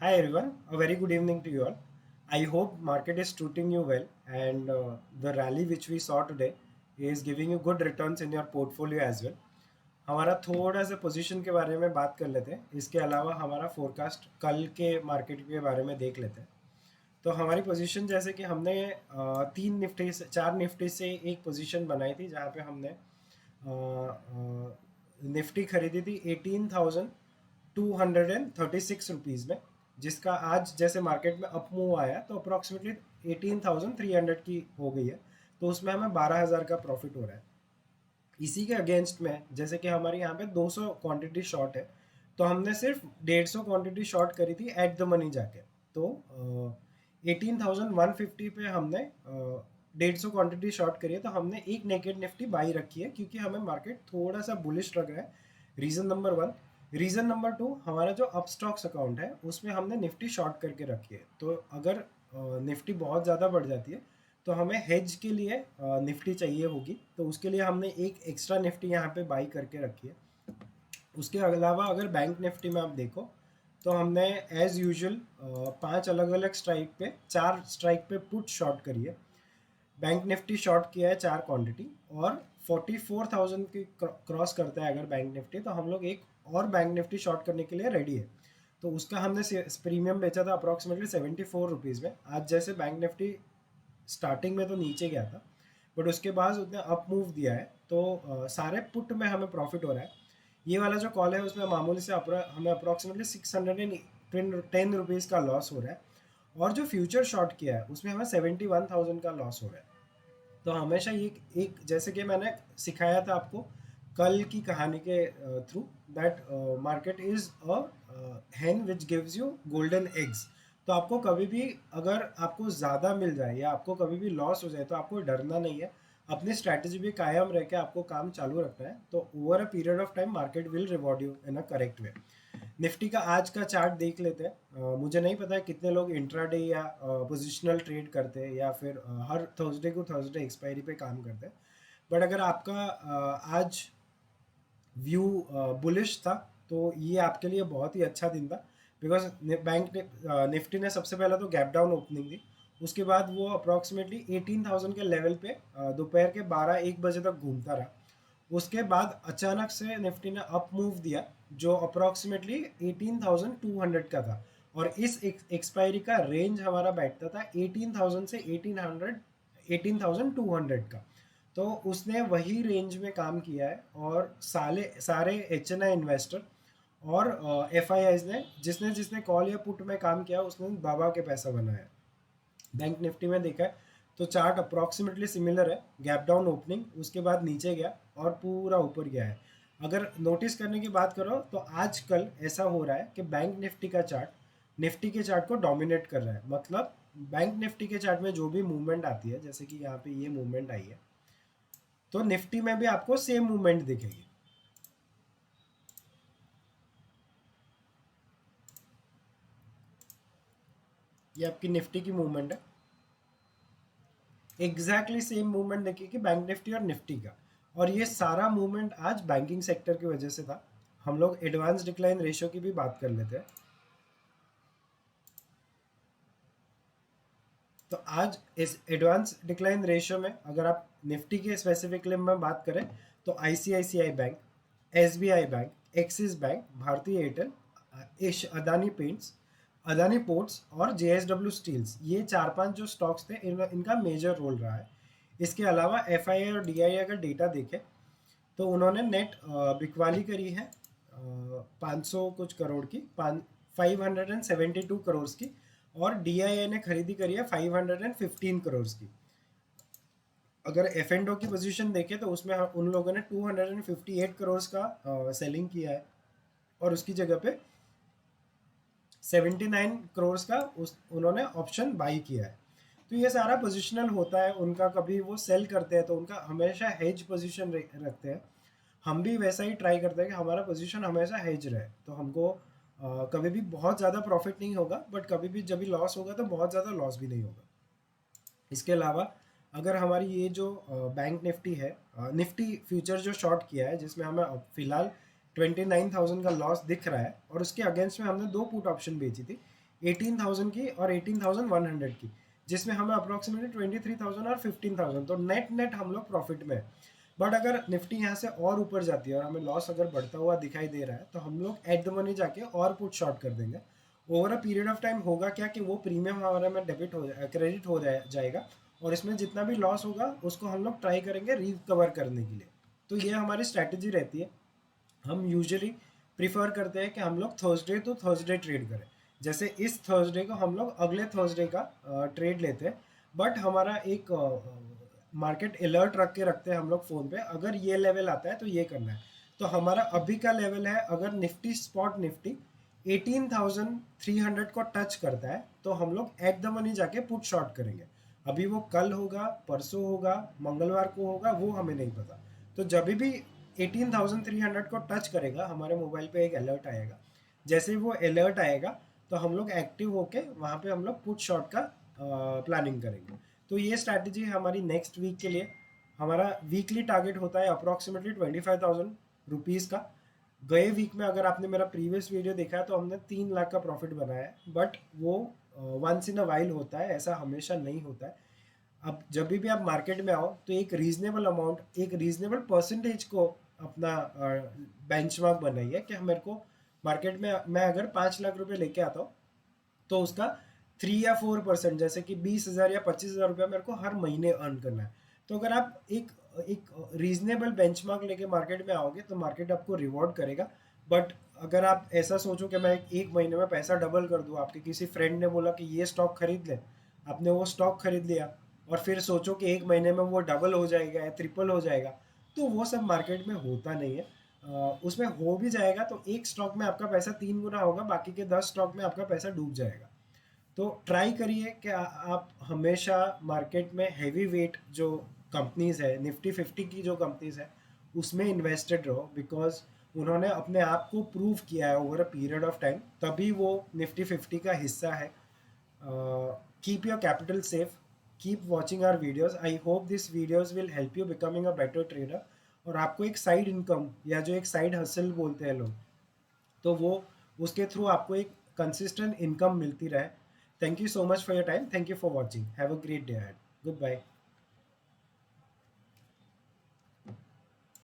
Hi everyone, a very good evening to you all. I hope market is treating you well and the rally which we saw today is giving you good returns in your portfolio as well. हमारा थोड़ा सा position के बारे में बात कर लेते हैं, इसके अलावा हमारा फोरकास्ट कल के मार्केट के बारे में देख लेते हैं। तो हमारी पोजीशन जैसे कि हमने तीन निफ्टी से चार निफ्टी से एक पोजीशन बनाई थी जहाँ पे हमने निफ्टी खरीदी थी 18,236 रुपीज़ में, जिसका आज जैसे मार्केट में अप मूव आया तो अप्रॉक्सीमेटली 18,300 की हो गई है। तो उसमें हमें 12,000 का प्रॉफिट हो रहा है। इसी के अगेंस्ट में जैसे कि हमारे यहाँ पे 200 क्वांटिटी शॉर्ट है, तो हमने सिर्फ 150 क्वांटिटी शॉर्ट करी थी एट द मनी जाके। तो 18,150 पे हमने 150 क्वांटिटी शॉर्ट करी है, तो हमने एक नेकेड निफ्टी बाई रखी है क्योंकि हमें मार्केट थोड़ा सा बुलिश लग रहा है। Reason number one. Reason number two, हमारा जो अप स्टॉक्स अकाउंट है उसमें हमने निफ्टी शॉर्ट करके रखी है। तो अगर निफ्टी बहुत ज़्यादा बढ़ जाती है तो हमें हेज के लिए निफ्टी चाहिए होगी, तो उसके लिए हमने एक एक्स्ट्रा निफ्टी यहाँ पे बाई करके रखी है। उसके अलावा अगर बैंक निफ्टी में आप देखो तो हमने एज यूजुअल पांच अलग अलग स्ट्राइक पे, चार स्ट्राइक पे पुट शॉर्ट करी है। बैंक निफ्टी शॉर्ट किया है चार क्वांटिटी, और 44,000 की क्रॉस करता है अगर बैंक निफ्टी, तो हम लोग एक और बैंक निफ्टी शॉर्ट करने के लिए रेडी है। तो उसका हमने प्रीमियम बेचा था अप्रॉक्सीमेटली 74 रुपीज़ में। आज जैसे बैंक निफ्टी स्टार्टिंग में तो नीचे गया था, बट उसके बाद उसने अप मूव दिया है, तो सारे पुट में हमें प्रॉफिट हो रहा है। ये वाला जो कॉल है उसमें मामूली से हमें अप्रॉक्सीमेटली 610 रुपीज़ का लॉस हो रहा है, और जो फ्यूचर शॉर्ट किया है उसमें हमें 71,000 का लॉस हो रहा है। तो हमेशा ये एक जैसे कि मैंने सिखाया था आपको कल की कहानी के थ्रू, that market is a hen which gives you golden eggs. तो आपको कभी भी अगर आपको ज़्यादा मिल जाए या आपको कभी भी लॉस हो जाए तो आपको डरना नहीं है। अपनी स्ट्रैटेजी भी कायम रह के आपको काम चालू रखना है, तो over a period of time market will reward you in a correct way. Nifty का आज का चार्ट देख लेते हैं। मुझे नहीं पता है कितने लोग इंट्राडे या पोजिशनल ट्रेड करते हैं या फिर हर थर्सडे को थर्सडे एक्सपायरी पे काम करते हैं। बट अगर आपका आज व्यू बुलिश था तो ये आपके लिए बहुत ही अच्छा दिन था, बिकॉज बैंक ने निफ्टी ने सबसे पहले तो गैप डाउन ओपनिंग दी। उसके बाद वो अप्रॉक्सीमेटली 18,000 के लेवल पे दोपहर के 12-1 बजे तक घूमता रहा। उसके बाद अचानक से निफ्टी ने अप मूव दिया जो अप्रॉक्सीमेटली 18,200 का था, और इस एक्सपायरी का रेंज हमारा बैठता था 18,000 से 1800, 18,200 का। तो उसने वही रेंज में काम किया है, और सारे एच एन आई इन्वेस्टर और एफ आई आईज ने जिसने जिसने कॉल या पुट में काम किया उसने दबा के पैसा बनाया। बैंक निफ्टी में देखा है तो चार्ट अप्रॉक्सीमेटली सिमिलर है। गैप डाउन ओपनिंग, उसके बाद नीचे गया और पूरा ऊपर गया है। अगर नोटिस करने की बात करो तो आजकल ऐसा हो रहा है कि बैंक निफ्टी का चार्ट निफ्टी के चार्ट को डोमिनेट कर रहा है। मतलब बैंक निफ्टी के चार्ट में जो भी मूवमेंट आती है, जैसे कि यहाँ पे ये मूवमेंट आई है, तो निफ्टी में भी आपको सेम मूवमेंट दिखेगी। ये आपकी निफ्टी की मूवमेंट है, एग्जैक्टली सेम मूवमेंट देखिए बैंक निफ्टी और निफ्टी का। और ये सारा मूवमेंट आज बैंकिंग सेक्टर की वजह से था। हम लोग एडवांस डिक्लाइन रेशियो की भी बात कर लेते हैं। तो आज इस एडवांस डिक्लाइन रेशियो में अगर आप निफ्टी के स्पेसिफिकली में बात करें तो ICICI bank, SBI bank, Axis bank, Bharti Airtel, Adani paints, Adani ports और जेएसडब्ल्यू स्टील्स, ये चार पांच जो स्टॉक्स थे इनका मेजर रोल रहा है। इसके अलावा एफआईआई और डीआईआई का डेटा देखें तो उन्होंने नेट बिकवाली करी है 500 कुछ करोड़ की, 572 करोड़ की, और डीआईआई ने खरीदी करी है 515 करोड़ की। अगर एफ एंड ओ की पोजीशन देखें तो उसमें उन लोगों ने 258 करोड़ का सेलिंग किया है, और उसकी जगह पे 79 करोड़ का उन्होंने ऑप्शन बाई किया है। तो ये सारा पोजिशनल होता है उनका। कभी वो सेल करते हैं तो उनका हमेशा हेज पोजीशन रखते हैं। हम भी वैसा ही ट्राई करते हैं कि हमारा पोजीशन हमेशा हेज रहे, तो हमको कभी भी बहुत ज़्यादा प्रॉफिट नहीं होगा, बट कभी भी जब भी लॉस होगा तो बहुत ज़्यादा लॉस भी नहीं होगा। इसके अलावा अगर हमारी ये जो बैंक निफ्टी है, निफ्टी फ्यूचर जो शॉर्ट किया है जिसमें हमें फिलहाल 29,000 का लॉस दिख रहा है, और उसके अगेंस्ट में हमने दो पुट ऑप्शन बेची थी। 18,000 की और 18,100 की, जिसमें हमें अप्रोक्सीमेटली 23,000 और 15,000, तो नेट नेट हम लोग प्रॉफिट में है। बट अगर निफ्टी यहाँ से और ऊपर जाती है और हमें लॉस अगर बढ़ता हुआ दिखाई दे रहा है, तो हम लोग एट द मनी जाके और पुट शॉर्ट कर देंगे। Over a period of time होगा क्या कि वो प्रीमियम हमारे में डेबिट हो क्रेडिट हो जाएगा, और इसमें जितना भी लॉस होगा उसको हम लोग ट्राई करेंगे रिकवर करने के लिए। तो ये हमारी स्ट्रैटेजी रहती है। हम यूजुअली प्रिफर करते हैं कि हम लोग थर्सडे टू थर्सडे ट्रेड करें। जैसे इस थर्सडे को हम लोग अगले थर्सडे का ट्रेड लेते हैं, बट हमारा एक मार्केट अलर्ट रख के रखते हैं हम लोग फ़ोन पे, अगर ये लेवल आता है तो ये करना है। तो हमारा अभी का लेवल है, अगर निफ्टी स्पॉट निफ्टी 18,300 को टच करता है तो हम लोग एट द मनी जाके पुट शॉर्ट करेंगे। अभी वो कल होगा, परसों होगा, मंगलवार को होगा, वो हमें नहीं पता। तो जब भी 18,300 को टच करेगा हमारे मोबाइल पे एक अलर्ट आएगा। जैसे ही वो अलर्ट आएगा तो हम लोग एक्टिव होके वहाँ पे हम लोग पुट शॉर्ट का प्लानिंग करेंगे। तो ये स्ट्रैटेजी है हमारी नेक्स्ट वीक के लिए। हमारा वीकली टारगेट होता है अप्रॉक्सीमेटली 25,000 रुपीज़ का। गए वीक में अगर आपने मेरा प्रीवियस वीडियो देखा है तो हमने 3 लाख का प्रॉफिट बनाया है, बट वो वंस इन अ वाइल होता है, ऐसा हमेशा नहीं होता है। अब जब भी आप मार्केट में आओ तो एक रीजनेबल अमाउंट, एक रीजनेबल परसेंटेज को अपना बेंचमार्क बनाइए कि मेरे को मार्केट में मैं अगर 5 लाख रुपए लेके आता हूँ तो उसका 3 या 4%, जैसे कि 20,000 या 25,000 रुपया मेरे को हर महीने अर्न करना है। तो अगर आप एक एक रीजनेबल बेंचमार्क लेके मार्केट में आओगे तो मार्केट आपको रिवॉर्ड करेगा। बट अगर आप ऐसा सोचो कि मैं एक महीने में पैसा डबल कर दूँ, आपके किसी फ्रेंड ने बोला कि ये स्टॉक खरीद ले, आपने वो स्टॉक खरीद लिया और फिर सोचो कि एक महीने में वो डबल हो जाएगा या ट्रिपल हो जाएगा, तो वो सब मार्केट में होता नहीं है। उसमें हो भी जाएगा तो एक स्टॉक में आपका पैसा 3 गुना होगा, बाकी के 10 स्टॉक में आपका पैसा डूब जाएगा। तो ट्राई करिए कि आप हमेशा मार्केट में हैवी वेट जो कंपनीज है, निफ्टी 50 की जो कंपनीज है, उसमें इन्वेस्टेड रहो, बिकॉज उन्होंने अपने आप को प्रूव किया है over a period of time, तभी वो निफ्टी 50 का हिस्सा है। Keep your capital safe, keep watching our videos. I hope this videos will help you becoming a better trader, और आपको एक साइड इनकम या जो एक साइड हसल बोलते हैं लोग, तो वो उसके थ्रू आपको एक कंसिस्टेंट इनकम मिलती रहे। Thank you so much for your time, thank you for watching, have a great day ahead, good bye.